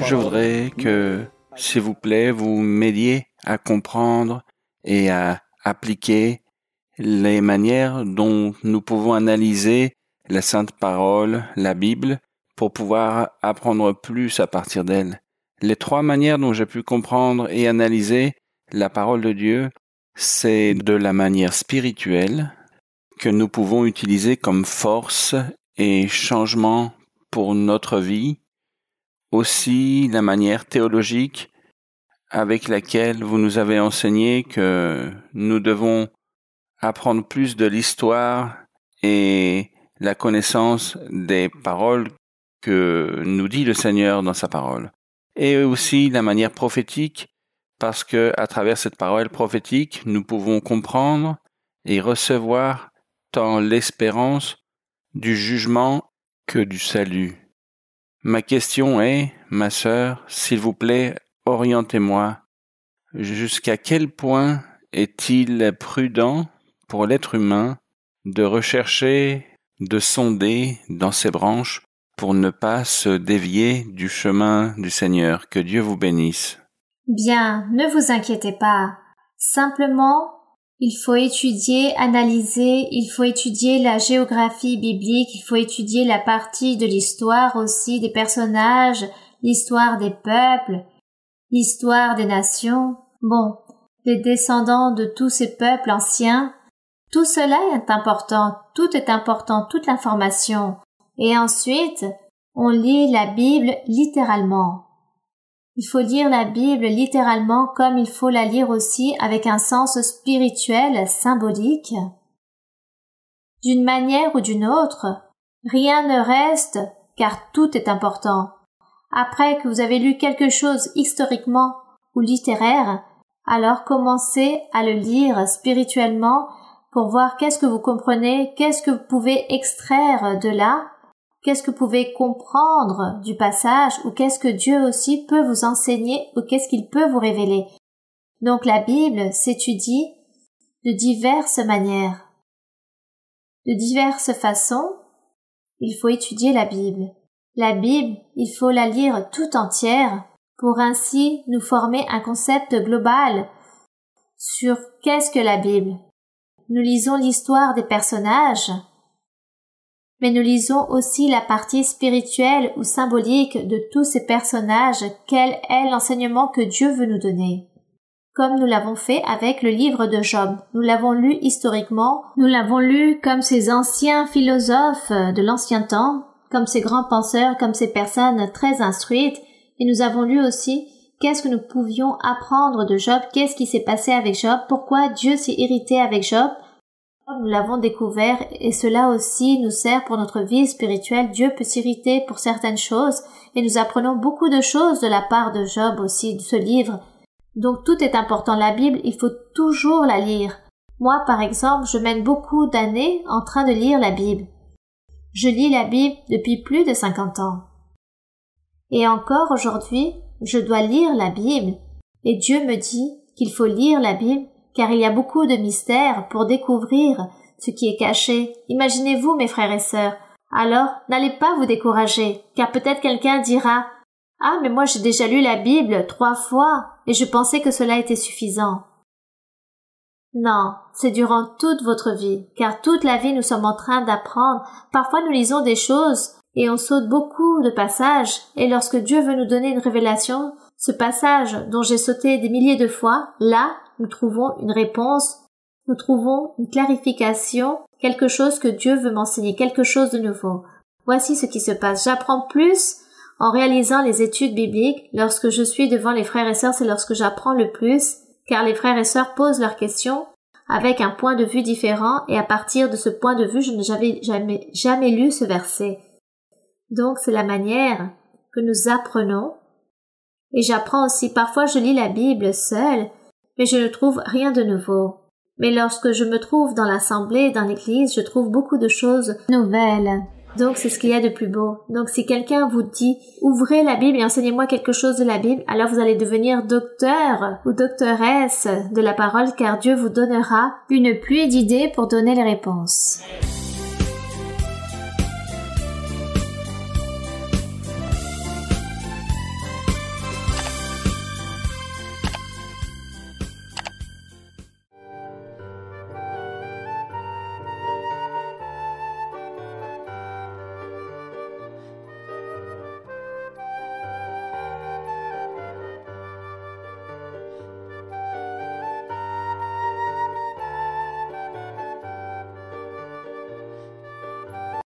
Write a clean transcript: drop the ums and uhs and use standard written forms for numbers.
Je voudrais que, s'il vous plaît, vous m'aidiez à comprendre et à appliquer les manières dont nous pouvons analyser la Sainte Parole, la Bible, pour pouvoir apprendre plus à partir d'elle. Les 3 manières dont j'ai pu comprendre et analyser la parole de Dieu, c'est de la manière spirituelle que nous pouvons utiliser comme force et changement pour notre vie, aussi la manière théologique avec laquelle vous nous avez enseigné que nous devons apprendre plus de l'histoire et la connaissance des paroles que nous dit le Seigneur dans sa parole. Et aussi la manière prophétique, parce que à travers cette parole prophétique, nous pouvons comprendre et recevoir tant l'espérance du jugement que du salut. Ma question est, ma sœur, s'il vous plaît, orientez-moi. Jusqu'à quel point est-il prudent pour l'être humain de rechercher, de sonder dans ses branches pour ne pas se dévier du chemin du Seigneur? Que Dieu vous bénisse. Bien, ne vous inquiétez pas. Simplement, il faut étudier, analyser, il faut étudier la géographie biblique, il faut étudier la partie de l'histoire aussi des personnages, l'histoire des peuples, l'histoire des nations. Bon, les descendants de tous ces peuples anciens, tout cela est important, tout est important, toute l'information. Et ensuite, on lit la Bible littéralement. Il faut lire la Bible littéralement comme il faut la lire aussi avec un sens spirituel, symbolique. D'une manière ou d'une autre, rien ne reste car tout est important. Après que vous avez lu quelque chose historiquement ou littéraire, alors commencez à le lire spirituellement pour voir qu'est-ce que vous comprenez, qu'est-ce que vous pouvez extraire de là, qu'est-ce que vous pouvez comprendre du passage ou qu'est-ce que Dieu aussi peut vous enseigner ou qu'est-ce qu'il peut vous révéler. Donc la Bible s'étudie de diverses manières. De diverses façons, il faut étudier la Bible. La Bible, il faut la lire tout entière pour ainsi nous former un concept global sur qu'est-ce que la Bible. Nous lisons l'histoire des personnages, mais nous lisons aussi la partie spirituelle ou symbolique de tous ces personnages, quel est l'enseignement que Dieu veut nous donner. Comme nous l'avons fait avec le livre de Job. Nous l'avons lu historiquement, nous l'avons lu comme ces anciens philosophes de l'ancien temps, comme ces grands penseurs, comme ces personnes très instruites, et nous avons lu aussi qu'est-ce que nous pouvions apprendre de Job, qu'est-ce qui s'est passé avec Job, pourquoi Dieu s'est irrité avec Job. Nous l'avons découvert et cela aussi nous sert pour notre vie spirituelle. Dieu peut s'irriter pour certaines choses et nous apprenons beaucoup de choses de la part de Job aussi, de ce livre. Donc tout est important. La Bible, il faut toujours la lire. Moi, par exemple, je mène beaucoup d'années en train de lire la Bible. Je lis la Bible depuis plus de 50 ans. Et encore aujourd'hui, je dois lire la Bible. Et Dieu me dit qu'il faut lire la Bible car il y a beaucoup de mystères pour découvrir ce qui est caché. Imaginez-vous, mes frères et sœurs. Alors, n'allez pas vous décourager, car peut-être quelqu'un dira « Ah, mais moi j'ai déjà lu la Bible 3 fois et je pensais que cela était suffisant. » Non, c'est durant toute votre vie, car toute la vie nous sommes en train d'apprendre. Parfois nous lisons des choses et on saute beaucoup de passages, et lorsque Dieu veut nous donner une révélation, ce passage dont j'ai sauté des milliers de fois, là, nous trouvons une réponse, nous trouvons une clarification, quelque chose que Dieu veut m'enseigner, quelque chose de nouveau. Voici ce qui se passe. J'apprends plus en réalisant les études bibliques. Lorsque je suis devant les frères et sœurs, c'est lorsque j'apprends le plus, car les frères et sœurs posent leurs questions avec un point de vue différent, et à partir de ce point de vue, je n'avais jamais lu ce verset. Donc, c'est la manière que nous apprenons. Et j'apprends aussi, parfois je lis la Bible seule, mais je ne trouve rien de nouveau. Mais lorsque je me trouve dans l'assemblée, dans l'église, je trouve beaucoup de choses nouvelles. Donc c'est ce qu'il y a de plus beau. Donc si quelqu'un vous dit « Ouvrez la Bible et enseignez-moi quelque chose de la Bible », alors vous allez devenir docteur ou doctoresse de la parole, car Dieu vous donnera une pluie d'idées pour donner les réponses.